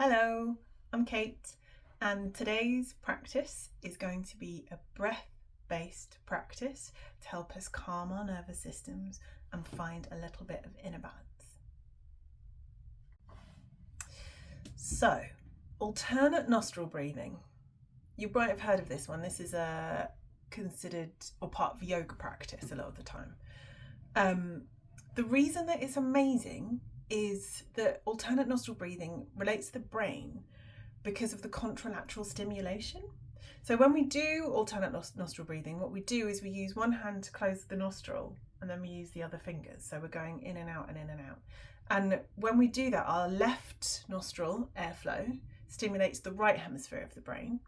Hello, I'm Kate, and today's practice is going to be a breath-based practice to help us calm our nervous systems and find a little bit of inner balance. So, alternate nostril breathing. You might have heard of this one. This is considered or part of yoga practice a lot of the time. The reason that it's amazing is that alternate nostril breathing relates to the brain because of the contralateral stimulation. So when we do alternate nostril breathing, what we do is we use one hand to close the nostril and then we use the other fingers. So we're going in and out and in and out. And when we do that, our left nostril airflow stimulates the right hemisphere of the brain,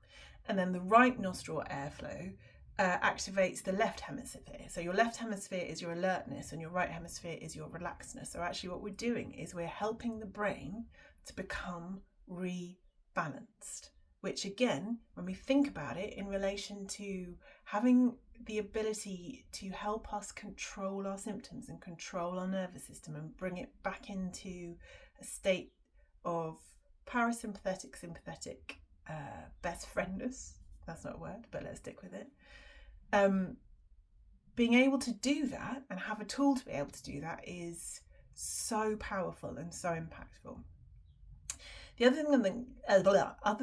and then the right nostril airflow activates the left hemisphere. So your left hemisphere is your alertness and your right hemisphere is your relaxedness. So actually what we're doing is we're helping the brain to become rebalanced, which again, when we think about it in relation to having the ability to help us control our symptoms and control our nervous system and bring it back into a state of parasympathetic, sympathetic, best friendness. That's not a word, but let's stick with it. Being able to do that and have a tool to be able to do that is so powerful and so impactful. The other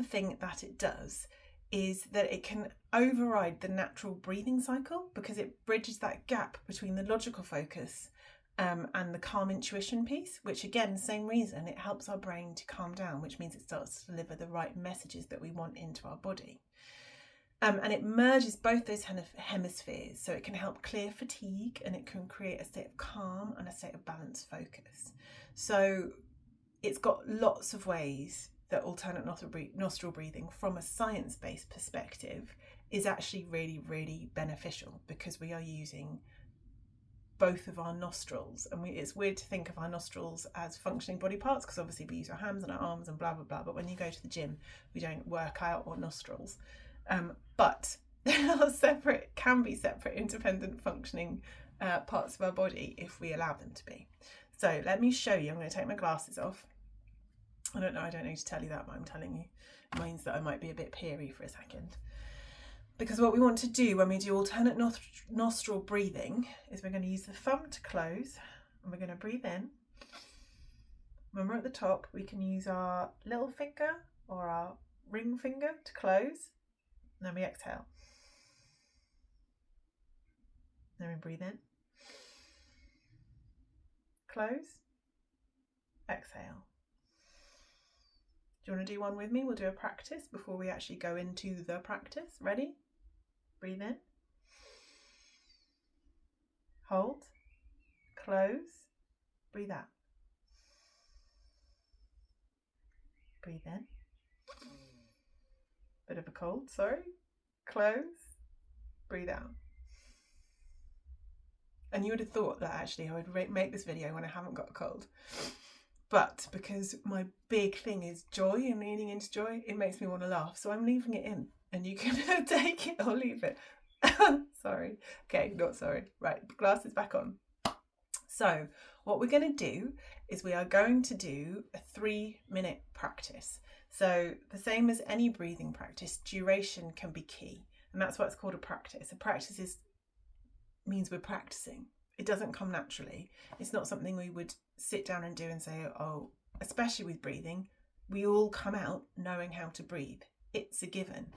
thing that it does is that it can override the natural breathing cycle because it bridges that gap between the logical focus and the calm intuition piece, which again, same reason, it helps our brain to calm down, which means it starts to deliver the right messages that we want into our body. And it merges both those hemispheres, so it can help clear fatigue and it can create a state of calm and a state of balanced focus. So it's got lots of ways that alternate nostril breathing from a science-based perspective is actually really, really beneficial because we are using both of our nostrils. And it's weird to think of our nostrils as functioning body parts because obviously we use our hands and our arms and blah, blah, blah. But when you go to the gym, we don't work out our nostrils. But they are separate, can be separate, independent functioning parts of our body if we allow them to be. So let me show you. I'm going to take my glasses off. I don't need to tell you that, but I'm telling you. It means that I might be a bit peery for a second. Because what we want to do when we do alternate nostril breathing is we're going to use the thumb to close and we're going to breathe in. When we're at the top, we can use our little finger or our ring finger to close. And then we exhale. Then we breathe in. Close. Exhale. Do you want to do one with me? We'll do a practice before we actually go into the practice. Ready? Breathe in. Hold. Close. Breathe out. Breathe in. Bit of a cold, sorry. Close. Breathe out. And you would have thought that actually I would make this video when I haven't got a cold. But because my big thing is joy and leaning into joy, it makes me want to laugh. So I'm leaving it in and you can take it or leave it. Sorry. Okay, not sorry. Right, glasses back on. So what we're going to do is we are going to do a 3-minute practice. So the same as any breathing practice, duration can be key. And that's why it's called a practice. A practice means we're practicing. It doesn't come naturally. It's not something we would sit down and do and say, oh, especially with breathing, we all come out knowing how to breathe. It's a given.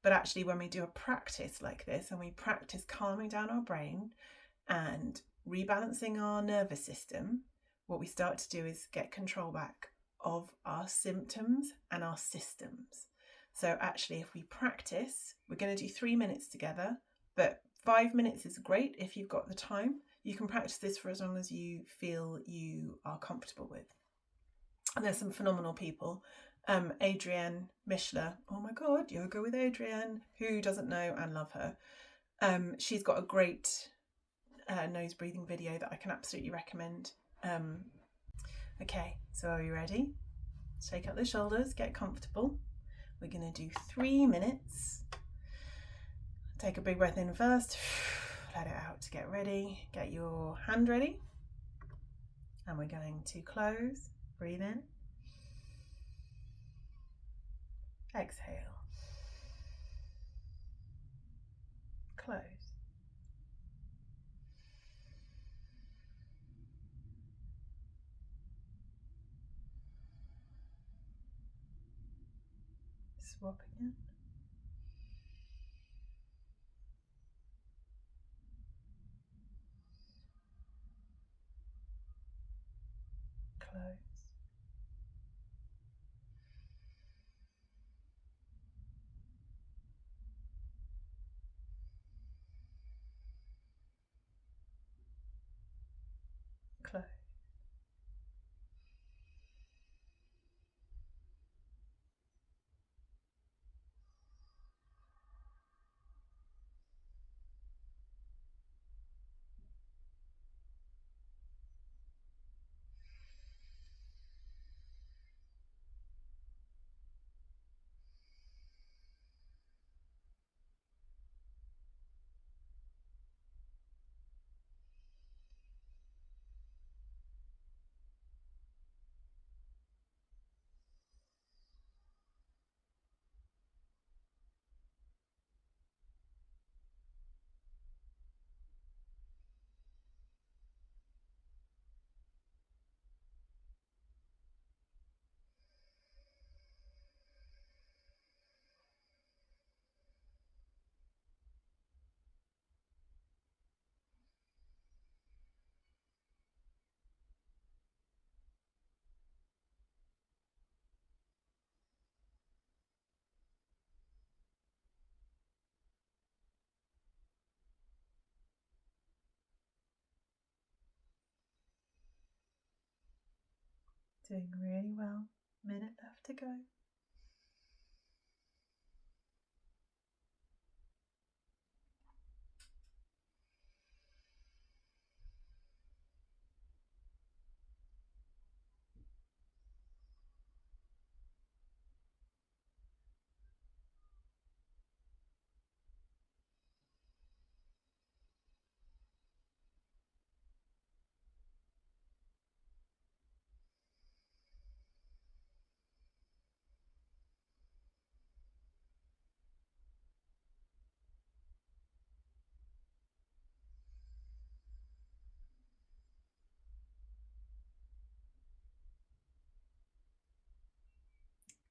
But actually when we do a practice like this and we practice calming down our brain and rebalancing our nervous system, what we start to do is get control back of our symptoms and our systems. So actually if we practice, we're going to do 3 minutes together, but 5 minutes is great if you've got the time. You can practice this for as long as you feel you are comfortable with. And there's some phenomenal people. Adrienne Mishler, oh my God, Yoga with Adrienne, who doesn't know and love her. She's got a great nose breathing video that I can absolutely recommend. Okay, so are you ready? Shake up the shoulders, get comfortable. We're going to do 3 minutes. Take a big breath in first, let it out to get ready. Get your hand ready. And we're going to close, breathe in. Exhale. Close. Swapping it. Close. Close. Doing really well. Minute left to go.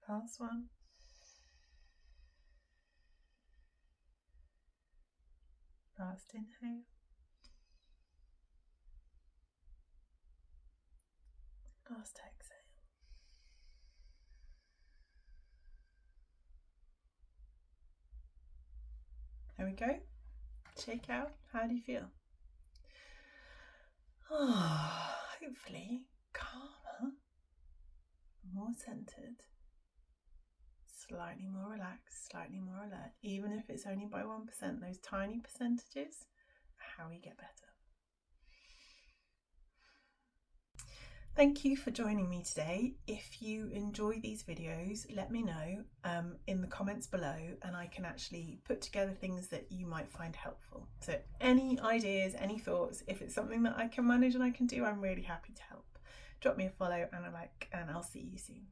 Last one. Last inhale. Last exhale. There we go. Shake out. How do you feel? Oh, hopefully calmer, more centered, slightly more relaxed, slightly more alert. Even if it's only by 1%, those tiny percentages are how we get better. Thank you for joining me today. If you enjoy these videos, let me know in the comments below, and I can actually put together things that you might find helpful. So any ideas, any thoughts, if it's something that I can manage and I can do, I'm really happy to help. Drop me a follow and a like, and I'll see you soon.